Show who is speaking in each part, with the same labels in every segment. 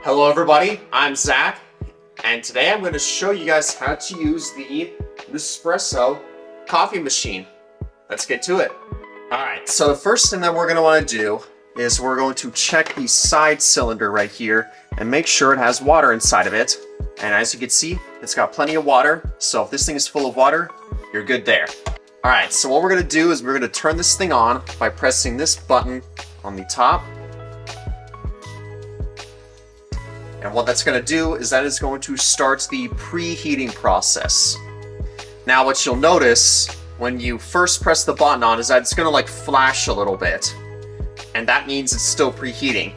Speaker 1: Hello everybody, I'm Zach, and today I'm going to show you guys how to use the Nespresso coffee machine. Let's get to it. Alright, so the first thing that we're going to want to do is we're going to check the side cylinder right here and make sure it has water inside of it. And as you can see, it's got plenty of water, so if this thing is full of water, you're good there. Alright, so what we're going to do is we're going to turn this thing on by pressing this button on the top. And what that's going to do is that is going to start the preheating process. Now what you'll notice when you first press the button on is that it's going to like flash a little bit. And that means it's still preheating.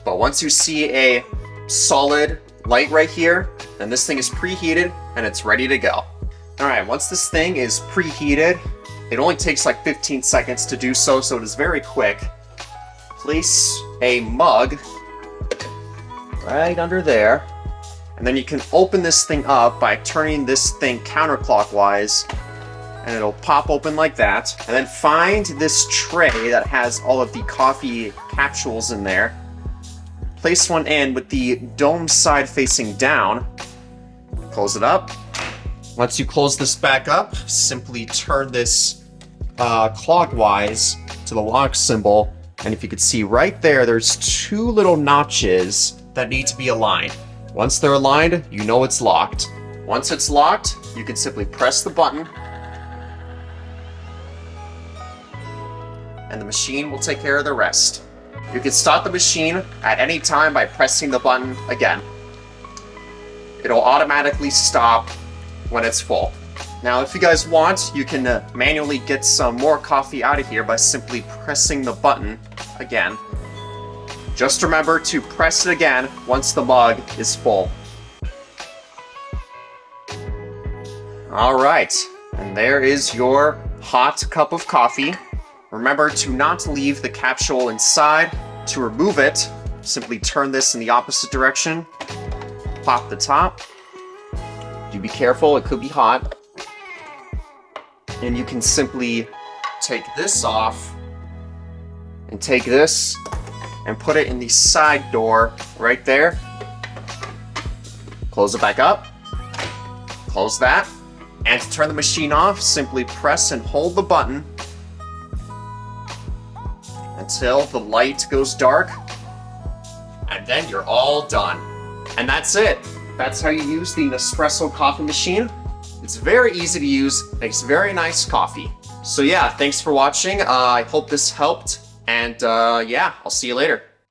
Speaker 1: But once you see a solid light right here, then this thing is preheated and it's ready to go. Alright, once this thing is preheated, it only takes like 15 seconds to do so, so it is very quick. Place a mug right under there, and then you can open this thing up by turning this thing counterclockwise, and it'll pop open like that. And then find this tray that has all of the coffee capsules in there. Place one in with the dome side facing down. Close it up. Once you close this back up, simply turn this clockwise to the lock symbol, and if you could see right there, there's two little notches that need to be aligned. Once they're aligned, you know it's locked. Once it's locked, you can simply press the button and the machine will take care of the rest. You can start the machine at any time by pressing the button again. It'll automatically stop when it's full. Now, if you guys want, you can manually get some more coffee out of here by simply pressing the button again. Just remember to press it again once the mug is full. Alright, and there is your hot cup of coffee. Remember to not leave the capsule inside. To remove it, simply turn this in the opposite direction. Pop the top. Do be careful, it could be hot. And you can simply take this off and take this and put it in the side door right there. Close it back up. Close that. And to turn the machine off, simply press and hold the button until the light goes dark. And then you're all done. And that's it. That's how you use the Nespresso coffee machine. It's very easy to use, makes very nice coffee. So yeah, thanks for watching. I hope this helped. And yeah, I'll see you later.